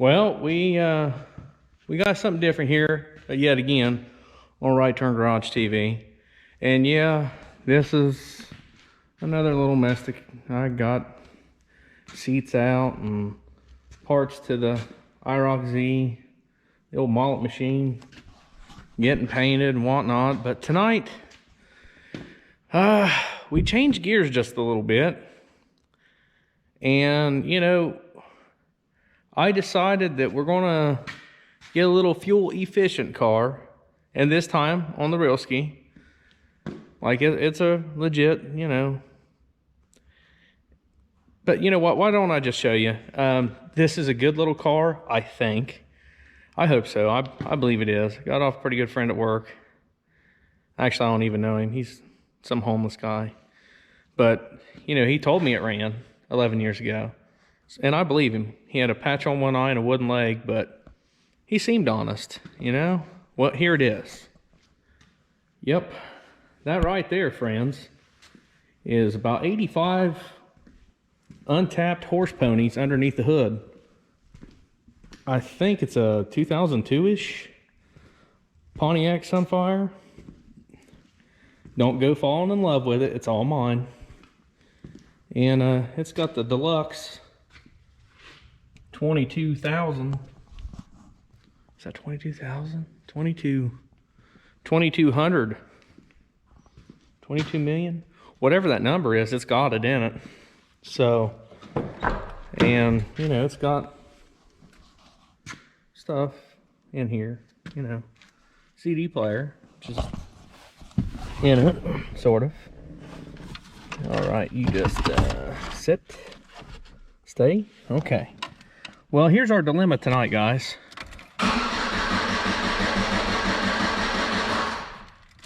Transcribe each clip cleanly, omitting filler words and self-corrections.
Well, we got something different here yet again on Right Turn Garage TV. And yeah, this is another little mess that I got seats out and parts to the IROC Z, the old mallet machine, getting painted and whatnot. But tonight, we changed gears just a little bit. And, you know, I decided that we're gonna get a little fuel efficient car, and this time on the Reelski. Like it's a legit, you know. But you know what, why don't I just show you? This is a good little car, I think. I hope so, I believe it is. Got off a pretty good friend at work. Actually, I don't even know him, he's some homeless guy. But, you know, he told me it ran 11 years ago. And I believe him. He had a patch on one eye and a wooden leg, but he seemed honest, you know? Well, here it is. Yep, that right there, friends, is about 85 untapped horse ponies underneath the hood. I think it's a 2002-ish Pontiac Sunfire. Don't go falling in love with it, it's all mine. And it's got the deluxe 22,000. Is that 22,000? 2200. 22 million? Whatever that number is, it's got it in it. So, and you know, it's got stuff in here, you know, CD player, which is in it, sort of. All right, you just sit, stay, okay. Well, here's our dilemma tonight, guys.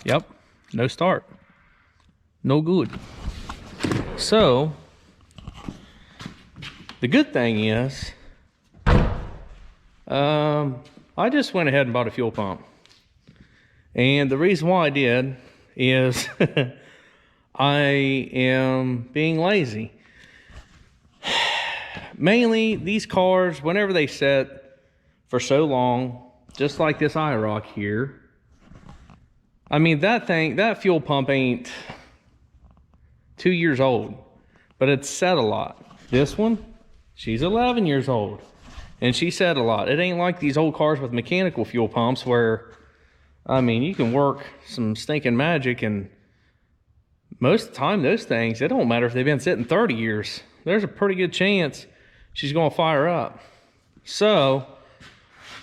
Yep, no start. No good. So, the good thing is, I just went ahead and bought a fuel pump. And the reason why I did is I am being lazy. Mainly, these cars, whenever they sit for so long, just like this IROC here, I mean, that fuel pump ain't 2 years old, but it's set a lot. This one, she's 11 years old, and she set a lot. It ain't like these old cars with mechanical fuel pumps where, I mean, you can work some stinking magic, and most of the time, those things, it don't matter if they've been sitting 30 years. There's a pretty good chance she's gonna fire up. So,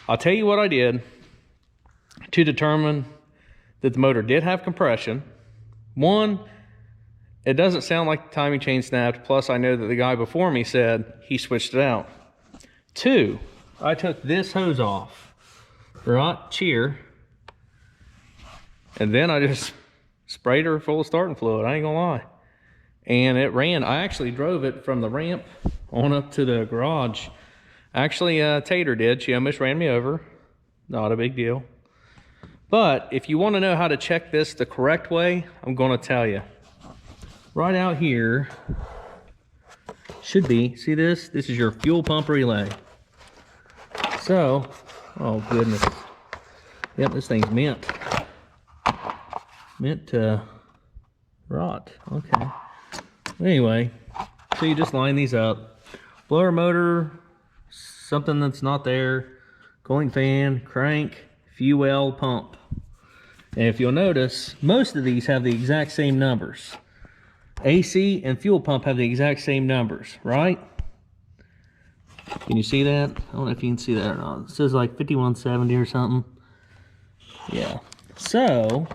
I'll tell you what I did to determine that the motor did have compression. One, it doesn't sound like the timing chain snapped, plus I know that the guy before me said he switched it out. Two, I took this hose off, right, cheer, and then I just sprayed her full of starting fluid, I ain't gonna lie. And it ran. I actually drove it from the ramp on up to the garage. Actually, Tater did. She almost ran me over. Not a big deal. But if you want to know how to check this the correct way, I'm going to tell you. Right out here should be, see this? This is your fuel pump relay. So, oh goodness. Yep, this thing's meant to rot. Okay. Anyway, so you just line these up. Blower motor, something that's not there, cooling fan, crank, fuel pump. And if you'll notice, most of these have the exact same numbers. AC and fuel pump have the exact same numbers, right? Can you see that? I don't know if you can see that or not. It says like 5170 or something. Yeah. So,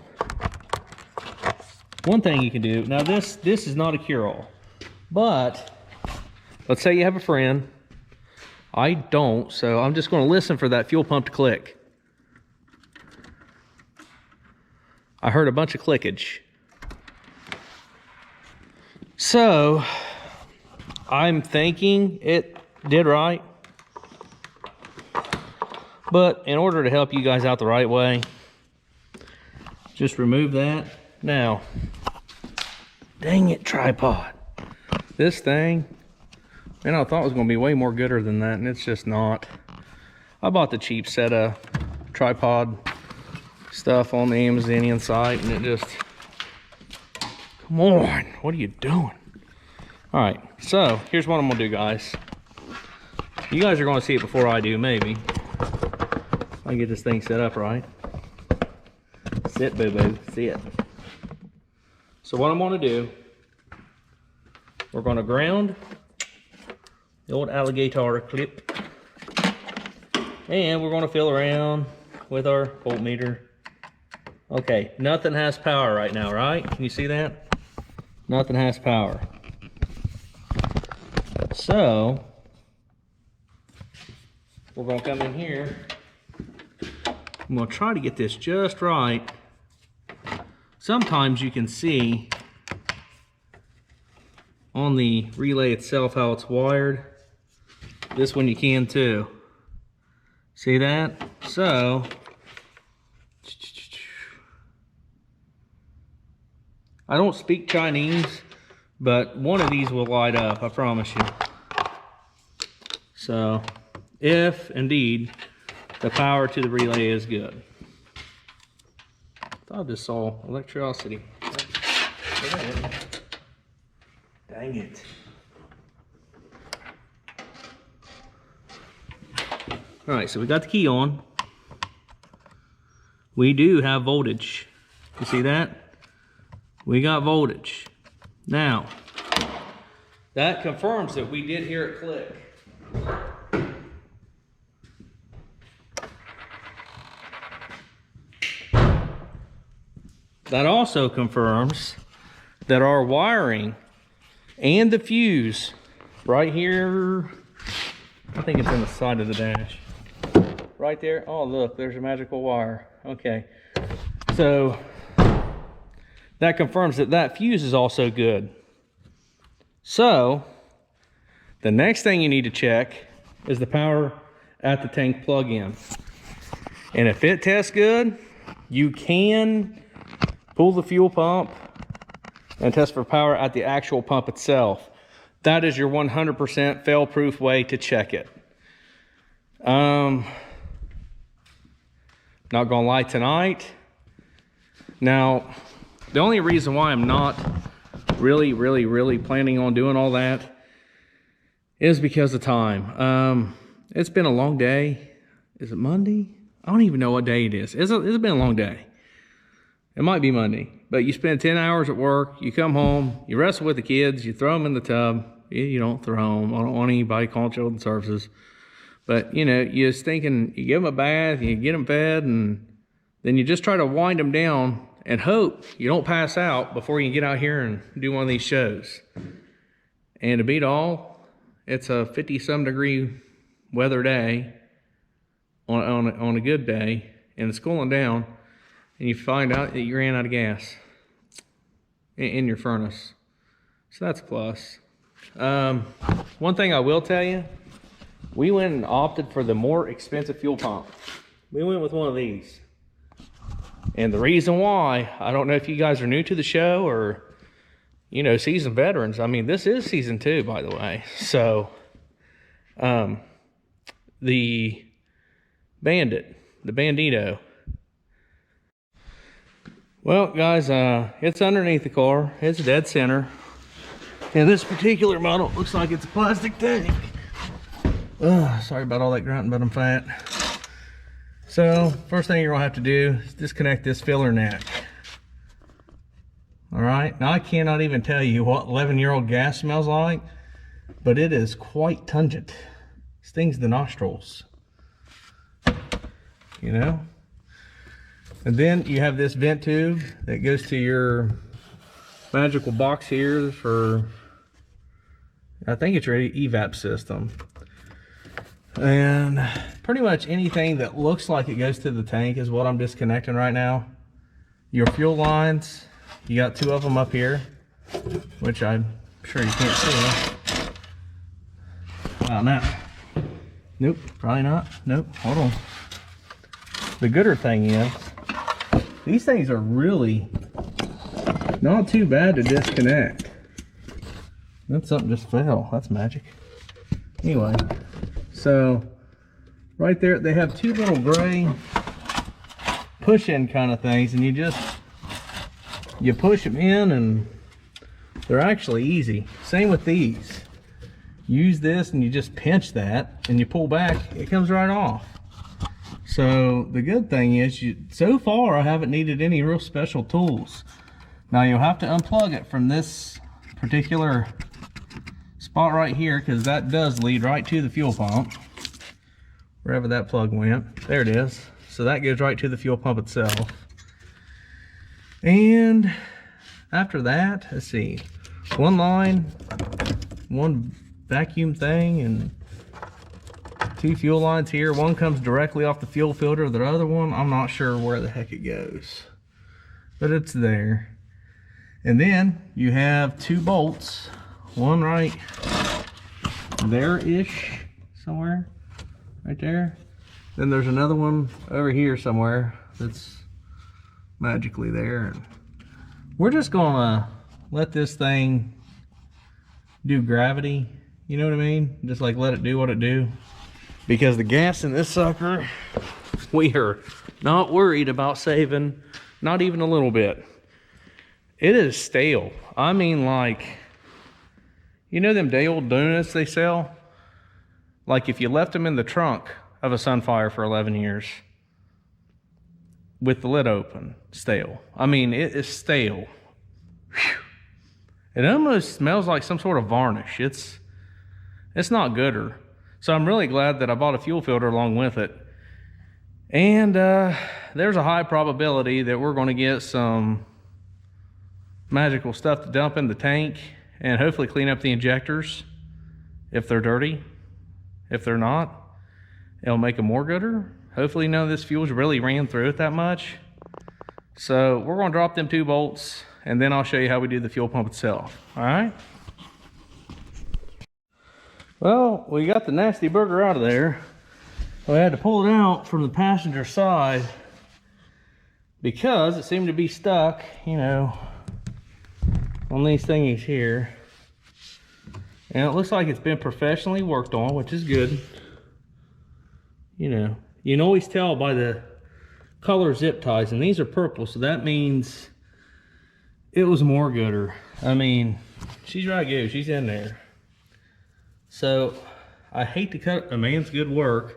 one thing you can do, now this is not a cure-all, but let's say you have a friend. I don't, so I'm just going to listen for that fuel pump to click. I heard a bunch of clickage. So, I'm thinking it did right. But in order to help you guys out the right way, just remove that. Now, dang it, tripod. This thing, man, I thought it was going to be way more gooder than that, and it's just not. I bought the cheap set of tripod stuff on the Amazonian site, and it just, come on, what are you doing? All right, so here's what I'm gonna do, guys. You guys are gonna see it before I do, maybe. If I get this thing set up right. Sit, boo-boo, sit. So what I'm gonna do, we're gonna ground the old alligator clip, and we're gonna feel around with our voltmeter. Okay, nothing has power right now, right? Can you see that? Nothing has power. So, we're gonna come in here. I'm gonna try to get this just right. Sometimes you can see on the relay itself how it's wired. This one you can too. See that? So, I don't speak Chinese, but one of these will light up, I promise you. So, if indeed the power to the relay is good. I thought I just saw electricity. Dang it. All right, so we got the key on. We do have voltage. You see that? We got voltage. Now, that confirms that we did hear it click. That also confirms that our wiring and the fuse right here, I think it's in the side of the dash. Right there. Oh, look, there's a magical wire. Okay. So that confirms that that fuse is also good. So the next thing you need to check is the power at the tank plug-in. And if it tests good, you can pull the fuel pump and test for power at the actual pump itself. That is your 100% fail-proof way to check it. Not gonna lie tonight. Now, the only reason why I'm not really planning on doing all that is because of time. It's been a long day. Is it Monday? I don't even know what day it is. It's been a long day. It might be Monday, but you spend 10 hours at work, you come home, you wrestle with the kids, you throw them in the tub. You don't throw them. I don't want anybody calling children's services. But, you know, you're just thinking, you give them a bath, you get them fed, and then you just try to wind them down and hope you don't pass out before you get out here and do one of these shows. And to beat all, it's a 50-some degree weather day on a good day, and it's cooling down, and you find out that you ran out of gas in your furnace. So that's a plus. One thing I will tell you, we went and opted for the more expensive fuel pump. We went with one of these. And the reason why, I don't know if you guys are new to the show or, you know, seasoned veterans. I mean, this is season 2, by the way. So, the Bandit, the Bandito. Well, guys, it's underneath the car. It's dead center. And this particular model looks like it's a plastic tank. Sorry about all that grunting, but I'm fat. So, first thing you're gonna have to do is disconnect this filler neck. All right, now I cannot even tell you what 11-year-old gas smells like, but it is quite pungent. Stings the nostrils, you know? And then you have this vent tube that goes to your magical box here for, I think it's your evap system. And pretty much anything that looks like it goes to the tank is what I'm disconnecting right now. Your fuel lines, you got 2 of them up here, which I'm sure you can't see. Oh, no. Nope, probably not. Nope, hold on. The gooder thing is, these things are really not too bad to disconnect. That something just fell. That's magic. Anyway, so right there, they have two little gray push-in kind of things, and you push them in, and they're actually easy. Same with these. Use this and you just pinch that and you pull back, it comes right off. So the good thing is, so far I haven't needed any real special tools. Now you'll have to unplug it from this particular spot right here, because that does lead right to the fuel pump. Wherever that plug went, there it is. So that goes right to the fuel pump itself. And after that, let's see, one line, one vacuum thing, and two fuel lines here. One comes directly off the fuel filter. The other one, I'm not sure where the heck it goes, but it's there. And then you have two bolts, one right there-ish somewhere, right there. Then there's another one over here somewhere that's magically there. And we're just gonna let this thing do gravity, you know what I mean? Just like let it do what it do. Because the gas in this sucker, we are not worried about saving, not even a little bit. It is stale. I mean, like, you know them day old donuts they sell? Like if you left them in the trunk of a Sunfire for 11 years with the lid open, stale. I mean, it is stale. Whew. It almost smells like some sort of varnish. It's not gooder. So I'm really glad that I bought a fuel filter along with it. And there's a high probability that we're going to get some magical stuff to dump in the tank and hopefully clean up the injectors if they're dirty. If they're not, it'll make them more gooder. Hopefully none of this fuel's really ran through it that much. So we're going to drop them two bolts, and then I'll show you how we do the fuel pump itself. All right. Well, we got the nasty burger out of there. We had to pull it out from the passenger side because it seemed to be stuck, you know, on these thingies here. And it looks like it's been professionally worked on, which is good. You know, you can always tell by the color zip ties, and these are purple, so that means it was more gooder. I mean, she's right, go, she's in there. So I hate to cut a man's good work.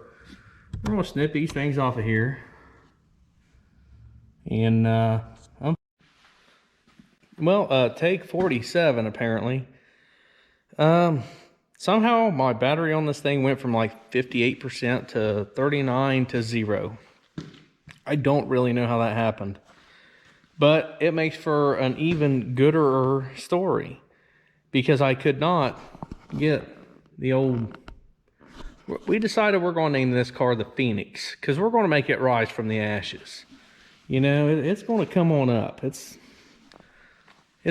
We're gonna snip these things off of here. And take 47 apparently. Somehow my battery on this thing went from like 58% to 39 to 0. I don't really know how that happened, but it makes for an even gooder story because I could not get the old. We decided we're going to name this car the Phoenix because we're going to make it rise from the ashes. You know, it's going to come on up. It's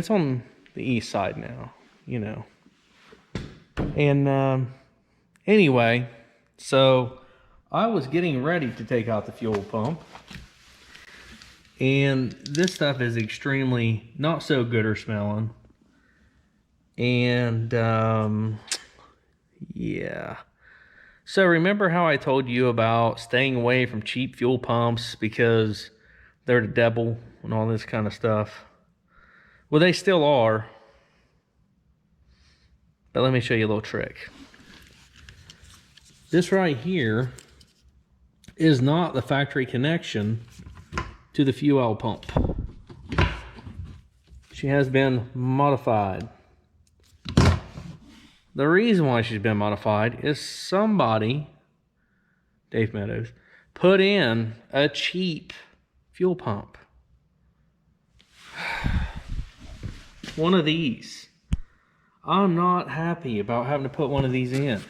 on the east side now, you know. And anyway, so I was getting ready to take out the fuel pump, and this stuff is extremely not so gooder smelling. And yeah. So remember how I told you about staying away from cheap fuel pumps because they're the devil and all this kind of stuff? Well, they still are. But let me show you a little trick. This right here is not the factory connection to the fuel pump. She has been modified. The reason why she's been modified is somebody, Dave Meadows, put in a cheap fuel pump. One of these. I'm not happy about having to put one of these in.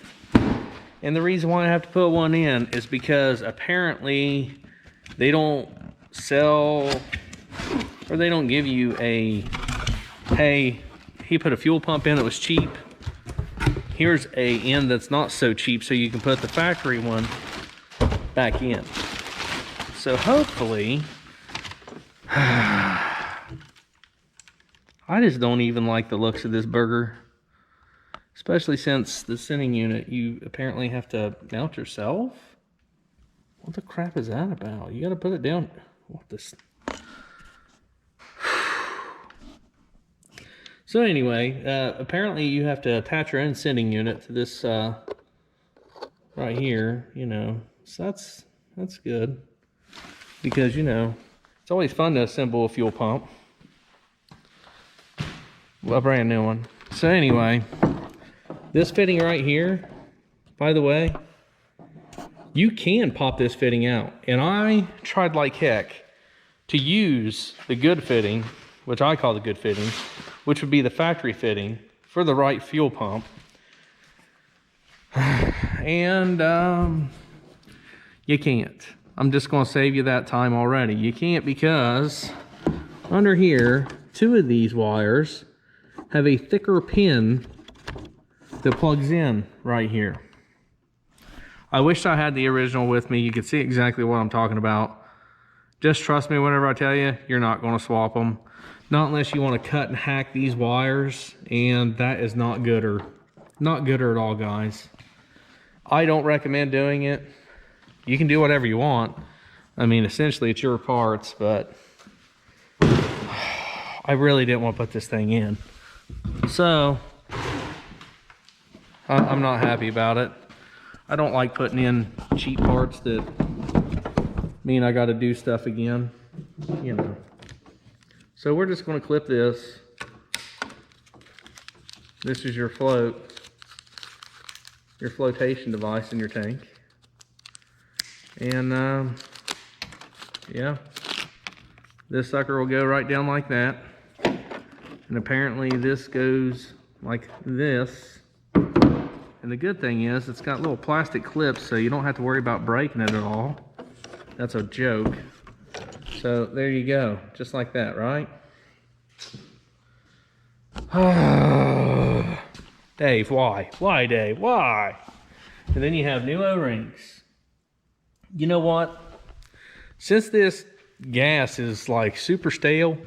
And the reason why I have to put one in is because apparently they don't sell, or they don't give you a, hey, he put a fuel pump in that was cheap. Here's a end that's not so cheap so you can put the factory one back in. So hopefully, I just don't even like the looks of this burger. Especially since the sending unit, you apparently have to mount yourself. What the crap is that about? You gotta put it down. What this? So anyway, apparently you have to attach your own sending unit to this right here, you know. So that's good. Because, you know, it's always fun to assemble a fuel pump. A brand new one. So anyway, this fitting right here, by the way, you can pop this fitting out. And I tried like heck to use the good fitting, which I call the good fitting, which would be the factory fitting for the right fuel pump. And you can't. I'm just going to save you that time already. You can't because under here, 2 of these wires have a thicker pin that plugs in right here. I wish I had the original with me. You could see exactly what I'm talking about. Just trust me whenever I tell you, you're not going to swap them. Not unless you want to cut and hack these wires, and that is not gooder. Not gooder at all, guys. I don't recommend doing it. You can do whatever you want. I mean, essentially it's your parts, but I really didn't want to put this thing in. So, I'm not happy about it. I don't like putting in cheap parts that mean I got to do stuff again, you know. So we're just going to clip this. This is your flotation device in your tank. And yeah, this sucker will go right down like that. And apparently this goes like this. And the good thing is it's got little plastic clips, so you don't have to worry about breaking it at all. That's a joke. So there you go, just like that, right? Dave, why? Why, Dave? Why? And then you have new O-rings. You know what? Since this gas is like super stale,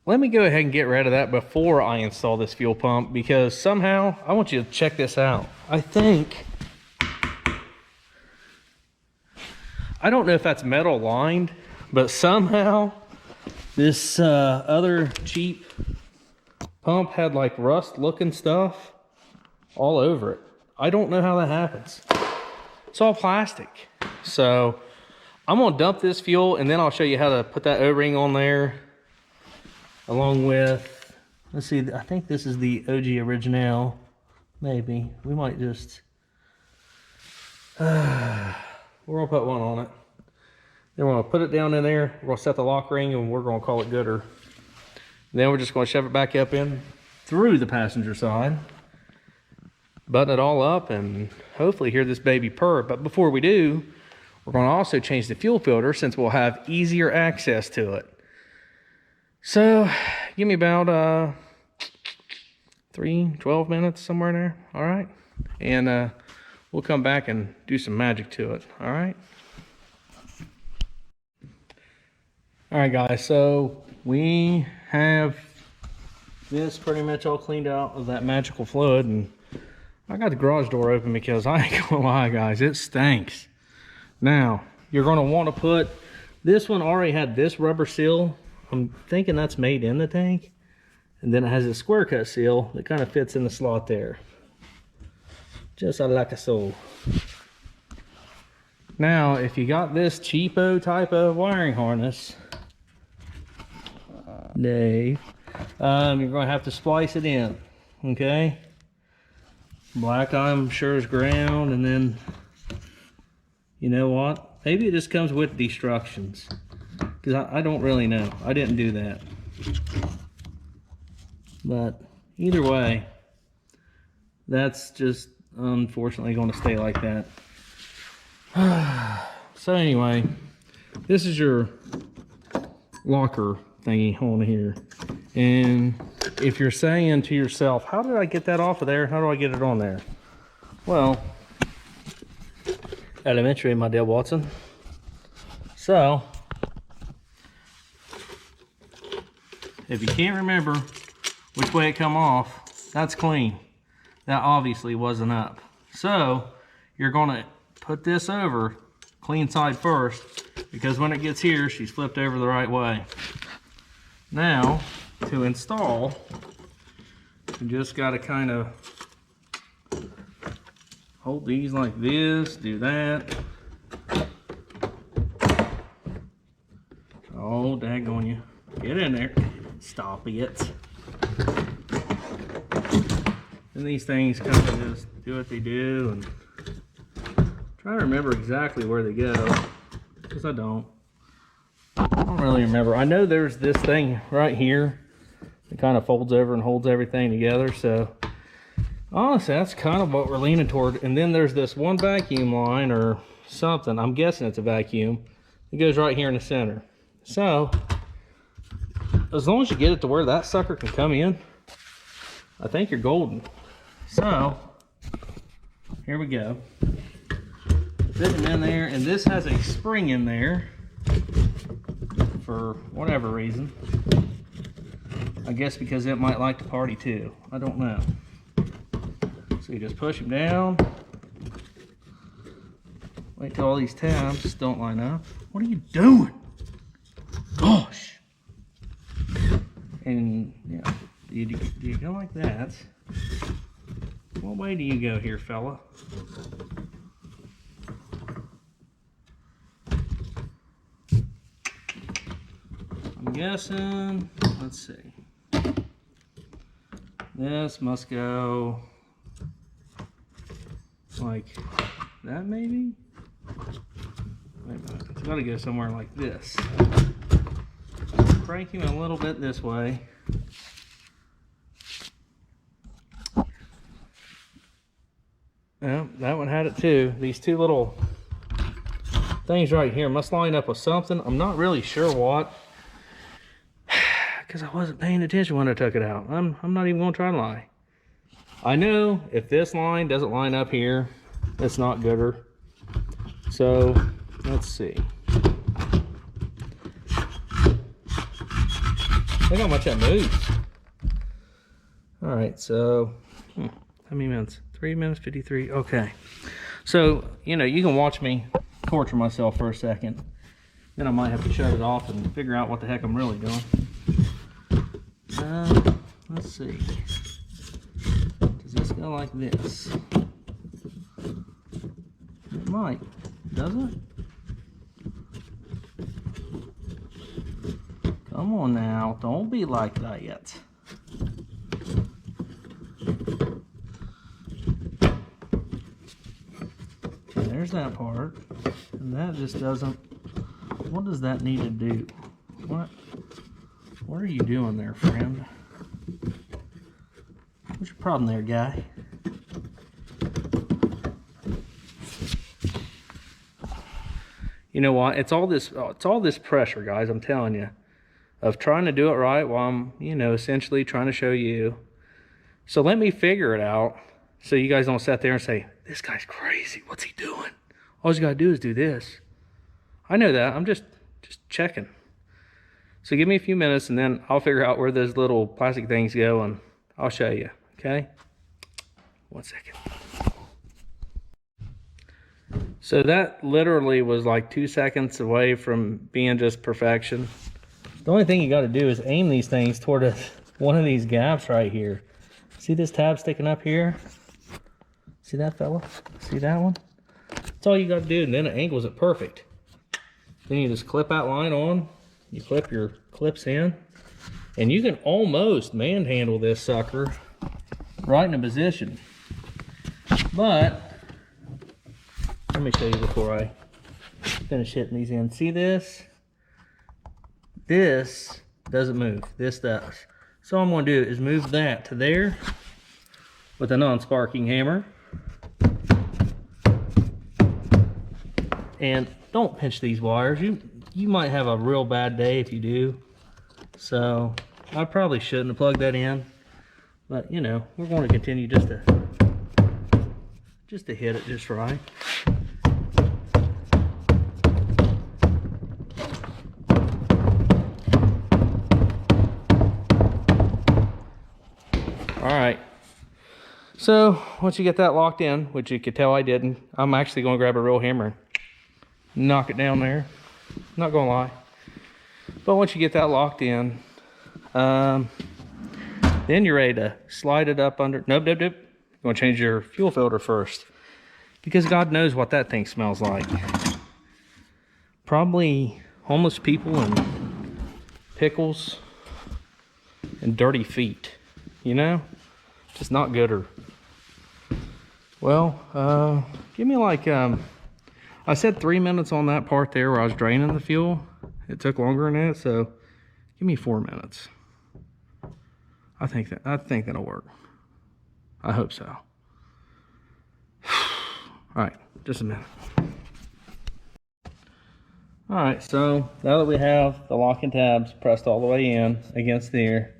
let me go ahead and get rid of that before I install this fuel pump, because somehow, I want you to check this out. I don't know if that's metal lined, but somehow this other cheap pump had like rust looking stuff all over it. I don't know how that happens. It's all plastic. So I'm gonna dump this fuel and then I'll show you how to put that O-ring on there, along with, let's see, I think this is the OG Original. Maybe we might just we're gonna put one on it. Then we're gonna put it down in there. We're gonna set the lock ring and we're gonna call it gooder. Then we're just gonna shove it back up in through the passenger side, button it all up, and hopefully hear this baby purr. But before we do, we're gonna also change the fuel filter, since we'll have easier access to it. So give me about 12 minutes, somewhere in there. All right, and we'll come back and do some magic to it. All right. All right, guys, so we have this pretty much all cleaned out of that magical fluid, and I got the garage door open because I ain't gonna lie, guys, it stinks. Now, you're gonna want to put, this one already had this rubber seal. I'm thinking that's made in the tank. And then it has a square cut seal that kind of fits in the slot there. Just like so. Now, if you got this cheapo type of wiring harness, Dave, you're going to have to splice it in, okay? Black, I'm sure, is ground, and then, you know what? Maybe it just comes with instructions, because I don't really know. I didn't do that. But either way, that's just unfortunately going to stay like that. So anyway, this is your locker thingy on here. And if you're saying to yourself, how did I get that off of there? How do I get it on there? Well, elementary, my dear Watson. So, if you can't remember which way it come off, that's clean. That obviously wasn't up. So, you're gonna put this over, clean side first, because when it gets here, she's flipped over the right way. Now, to install, you just got to kind of hold these like this, do that. Oh, daggone you. Get in there. Stop it. And these things kind of just do what they do, and try to remember exactly where they go, because I don't really remember. I know there's this thing right here that kind of folds over and holds everything together, so honestly that's kind of what we're leaning toward. And then there's this one vacuum line or something, I'm guessing it's a vacuum, it goes right here in the center. So as long as you get it to where that sucker can come in, I think you're golden. So here we go. Fit them in there, and this has a spring in there for whatever reason. I guess because it might like to party too. I don't know. So you just push them down. Wait till all these tabs don't line up. What are you doing? Gosh. And yeah, do you go like that? What way do you go here, fella? I'm guessing, let's see. This must go like that, maybe? Wait a minute, it's gotta go somewhere like this. Crank him a little bit this way. Yeah, that one had it too. These two little things right here must line up with something. I'm not really sure what, because I wasn't paying attention when I took it out. I'm not even gonna try to lie. I know if this line doesn't line up here, it's not gooder. So let's see. Look how much that moves. All right, so how many minutes? 3 minutes 53. Okay, so you know, you can watch me torture myself for a second, then I might have to shut it off and figure out what the heck I'm really doing. Let's see, does this go like this? It might, doesn't it? Come on now, don't be like that yet. There's that part, and that just doesn't. What does that need to do? What are you doing there, friend? What's your problem there, guy? You know what? It's all this pressure, guys. I'm telling you, of trying to do it right while I'm, you know, essentially trying to show you. So let me figure it out, so you guys don't sit there and say, this guy's crazy. What's he doing? All you gotta do is do this. I know that. I'm just checking. So give me a few minutes, and then I'll figure out where those little plastic things go, and I'll show you. Okay? 1 second. So that literally was like 2 seconds away from being just perfection. The only thing you got to do is aim these things toward one of these gaps right here. See this tab sticking up here? See that, fella? See that one? That's all you got to do, and then it angles it perfect. Then you just clip that line on, you clip your clips in, and you can almost manhandle this sucker right in a position. But let me show you before I finish hitting these in. See this? This doesn't move. This does. So all I'm going to do is move that to there with a non-sparking hammer. And don't pinch these wires. You might have a real bad day if you do. So I probably shouldn't have plugged that in. But you know, we're going to continue just to hit it just right. Alright, so once you get that locked in, which you could tell I didn't, I'm actually going to grab a real hammer and knock it down there. Not gonna lie. But once you get that locked in, then you're ready to slide it up under. Nope. You want to change your fuel filter first, because God knows what that thing smells like. Probably homeless people and pickles and dirty feet, you know? Just not gooder. Well, give me like, I said 3 minutes on that part there where I was draining the fuel. It took longer than that, so give me 4 minutes. I think that'll work. I hope so. All right, just a minute. All right, so now that we have the locking tabs pressed all the way in against there,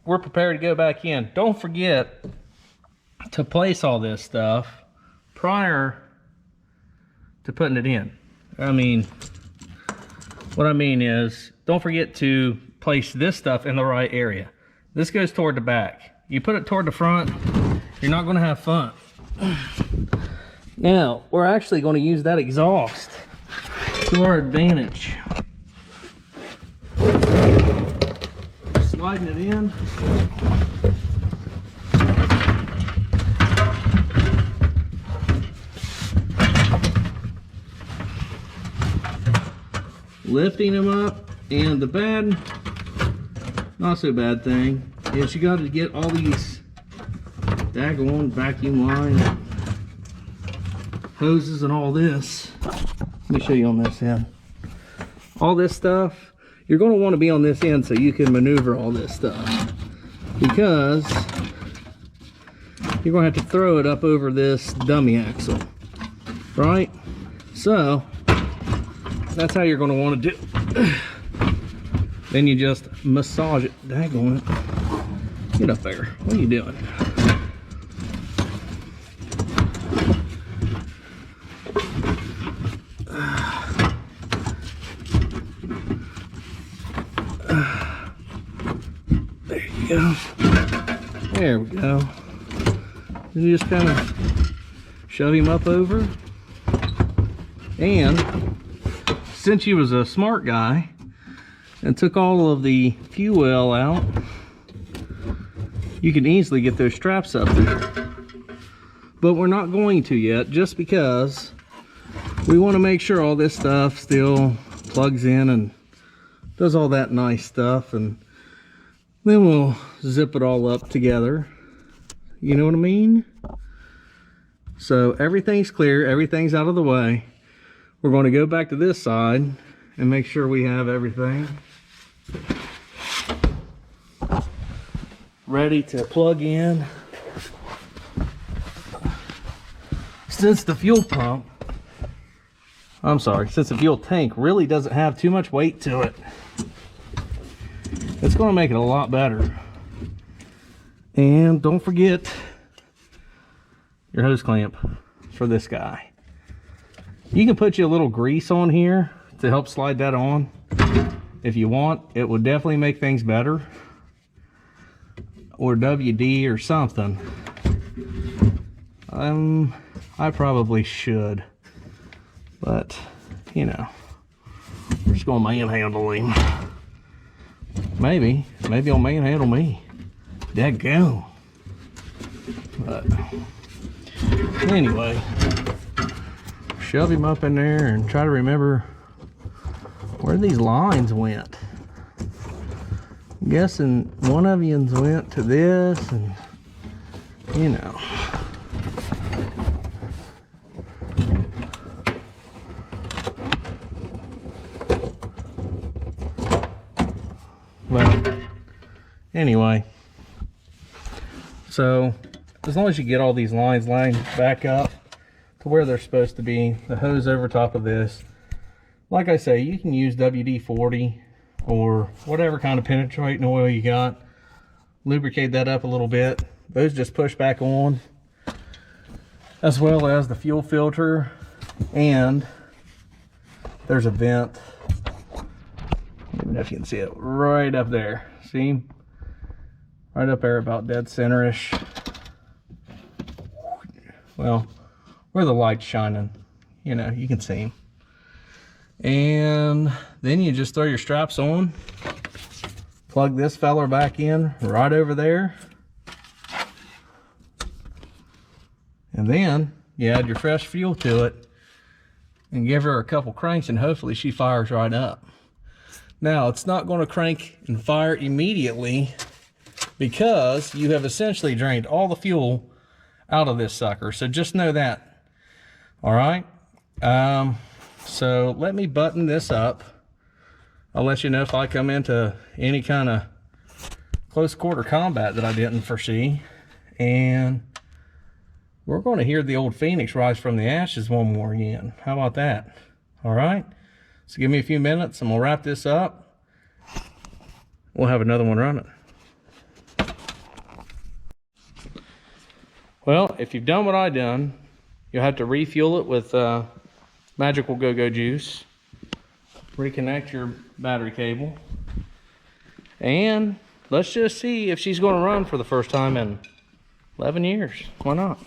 we're prepared to go back in. Don't forget to place all this stuff prior to putting it in. What I mean is, don't forget to place this stuff in the right area. This goes toward the back. You put it toward the front, you're not gonna have fun. Now, we're actually gonna use that exhaust to our advantage. Sliding it in. Lifting them up, and the not so bad thing is you got to get all these daggone vacuum line hoses and all this. Let me show you on this end. All this stuff, you're going to want to be on this end so you can maneuver all this stuff, because you're going to have to throw it up over this dummy axle, right? So that's how you're going to want to do it. Then you just massage it. Daggone it. Get up there. What are you doing? There you go. There we go. Then you just kind of shove him up over. And since you was a smart guy and took all of the fuel out, you can easily get those straps up there. But we're not going to yet, just because we want to make sure all this stuff still plugs in and does all that nice stuff, and then we'll zip it all up together. You know what I mean? So everything's clear, everything's out of the way. We're going to go back to this side and make sure we have everything ready to plug in. Since the fuel tank really doesn't have too much weight to it, it's going to make it a lot better. And don't forget your hose clamp for this guy. You can put you a little grease on here to help slide that on if you want. It would definitely make things better. Or WD or something. I probably should. But, you know, we're just gonna manhandle him. Maybe he'll manhandle me. Dadgone. But anyway, shove him up in there and try to remember where these lines went. I'm guessing one of yous went to this, and you know. But anyway, so as long as you get all these lines lined back up to where they're supposed to be, the hose over top of this, like I say, you can use WD-40 or whatever kind of penetrating oil you got. Lubricate that up a little bit. Those just push back on, as well as the fuel filter. And there's a vent, I don't know if you can see it, right up there. See? Right up there, about dead center-ish. Well, where the light's shining, you know, you can see him. And then you just throw your straps on, plug this feller back in right over there, and then you add your fresh fuel to it and give her a couple cranks, and hopefully she fires right up. Now, it's not going to crank and fire immediately because you have essentially drained all the fuel out of this sucker. So just know that. All right. So let me button this up. I'll let you know if I come into any kind of close quarter combat that I didn't foresee. And we're going to hear the old Phoenix rise from the ashes one more again. How about that? All right. So give me a few minutes and we'll wrap this up. We'll have another one running. Well, if you've done what I done, you'll have to refuel it with magical go-go juice. Reconnect your battery cable. And let's just see if she's going to run for the first time in 11 years. Why not?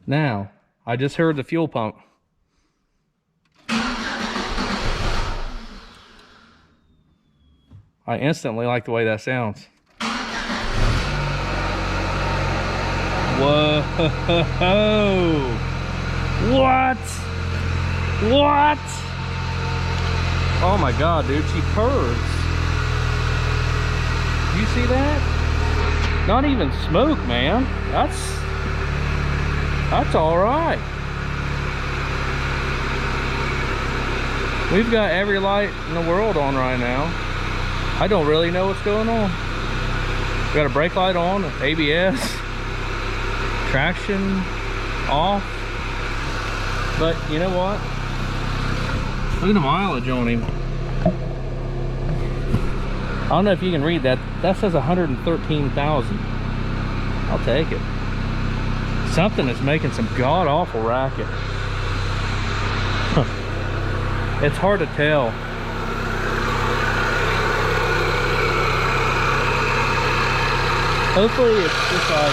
Now, I just heard the fuel pump. I instantly like the way that sounds. Whoa! What? What? Oh my God, dude, she purrs. You see that? Not even smoke, man. That's all right. We've got every light in the world on right now. I don't really know what's going on. We got a brake light on, ABS, traction off. But you know what? Look at the mileage on him. I don't know if you can read that. That says 113,000. I'll take it. Something is making some god-awful racket. It's hard to tell. Hopefully it's just like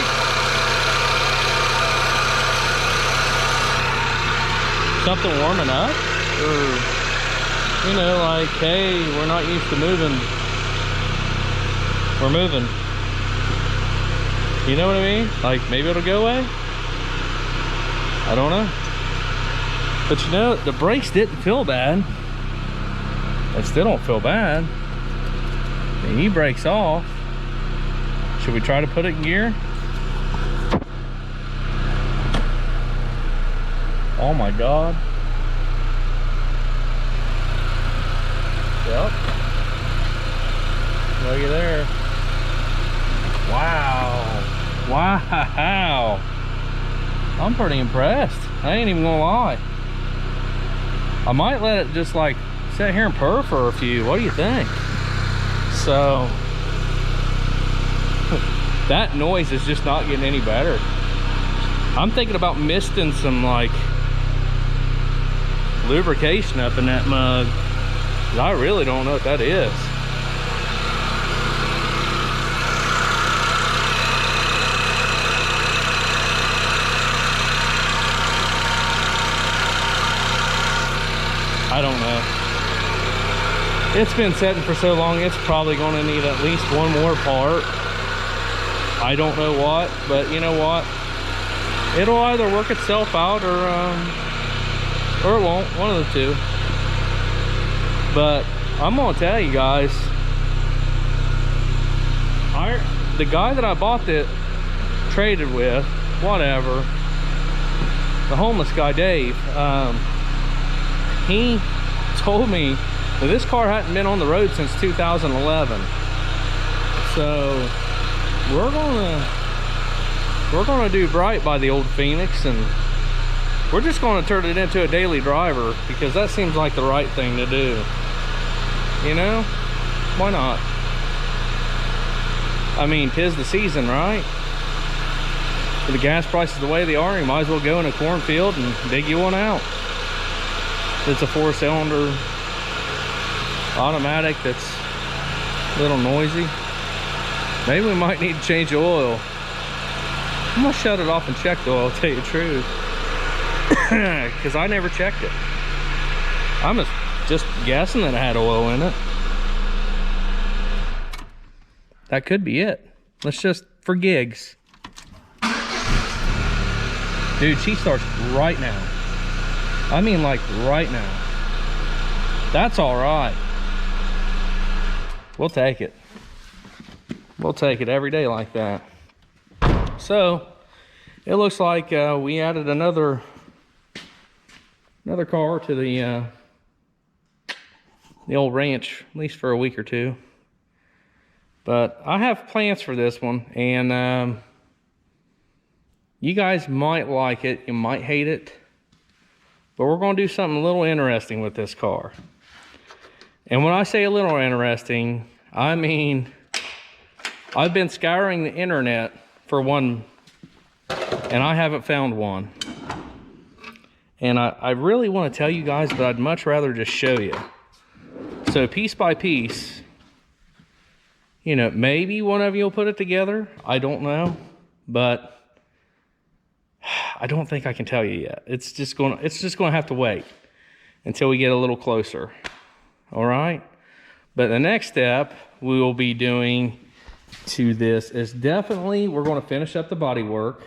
something warming up, or you know, like, hey, we're not used to moving, we're moving, you know what I mean? Like, maybe it'll go away, I don't know. But you know, the brakes didn't feel bad. They still don't feel bad. The e-brake's off. Should we try to put it in gear? Oh my God. Yep. Look at there. Wow. Wow. I'm pretty impressed. I ain't even gonna lie. I might let it just like sit here and purr for a few. What do you think? So that noise is just not getting any better. I'm thinking about misting some like lubrication up in that mug. I really don't know what that is. I don't know. It's been sitting for so long, it's probably going to need at least one more part. I don't know what, but you know what? It'll either work itself out or it won't. One of the two. But I'm gonna tell you guys, the guy that I bought it, traded with, whatever, the homeless guy Dave, he told me that this car hadn't been on the road since 2011. So we're gonna do right by the old Phoenix, and we're just gonna turn it into a daily driver because that seems like the right thing to do. You know, why not? I mean, 'tis the season, right? With the gas prices the way they are, you might as well go in a cornfield and dig you one out. It's a 4-cylinder automatic that's a little noisy. Maybe we might need to change the oil. I'm gonna shut it off and check the oil, to tell you the truth. because I never checked it. I'm just guessing that it had oil in it. That could be it. Let's just, for gigs. Dude, she starts right now. I mean, like right now. That's all right. We'll take it. We'll take it every day like that. So, it looks like we added another car to the old ranch, at least for a week or two. But I have plans for this one, and you guys might like it, you might hate it, but we're going to do something a little interesting with this car. And when I say a little interesting, I mean, I've been scouring the internet for one, and I haven't found one. And I really want to tell you guys, but I'd much rather just show you. So piece by piece, you know, maybe one of you will put it together. I don't know, but I don't think I can tell you yet. It's just going to have to wait until we get a little closer. All right. But the next step we will be doing to this is definitely, we're going to finish up the body work.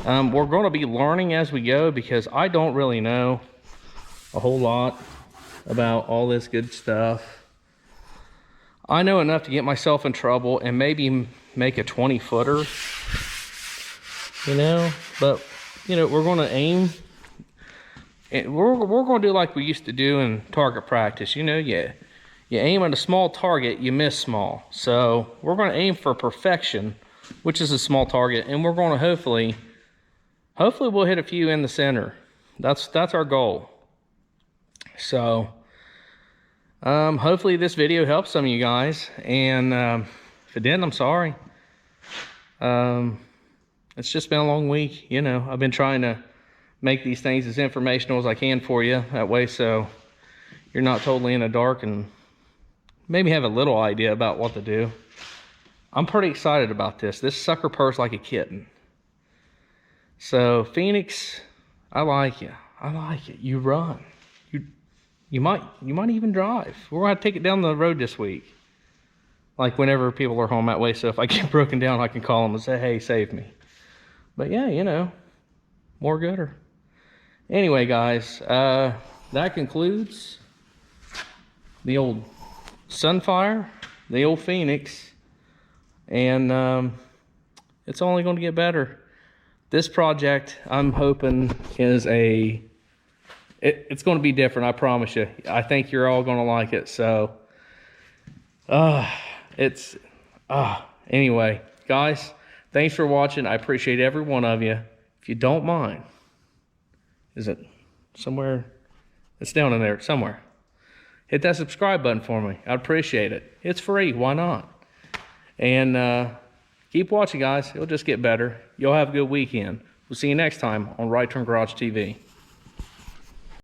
We're going to be learning as we go, because I don't really know a whole lot about all this good stuff. I know enough to get myself in trouble and maybe make a 20-footer, you know, but, you know, we're going to aim, and we're going to do like we used to do in target practice. You know, you aim at a small target, you miss small. So we're going to aim for perfection, which is a small target, and we're going to hopefully we'll hit a few in the center. That's our goal. So hopefully this video helps some of you guys, and if it didn't, I'm sorry. It's just been a long week, you know. I've been trying to make these things as informational as I can for you, that way so you're not totally in the dark and maybe have a little idea about what to do. I'm pretty excited about this. This sucker purrs like a kitten. So Phoenix, I like you. I like it. You run. You might even drive. We're gonna have to take it down the road this week, like whenever people are home that way. So if I get broken down, I can call them and say, "Hey, save me." But yeah, you know, more gooder. Anyway, guys, that concludes the old Sunfire, the old Phoenix, and it's only going to get better. This project, I'm hoping, is it's going to be different, I promise you. I think you're all going to like it. So, anyway, guys, thanks for watching. I appreciate every one of you. If you don't mind, is it somewhere? It's down in there somewhere. Hit that subscribe button for me. I'd appreciate it. It's free. Why not? And keep watching, guys. It'll just get better. You'll have a good weekend. We'll see you next time on Right Turn Garage TV.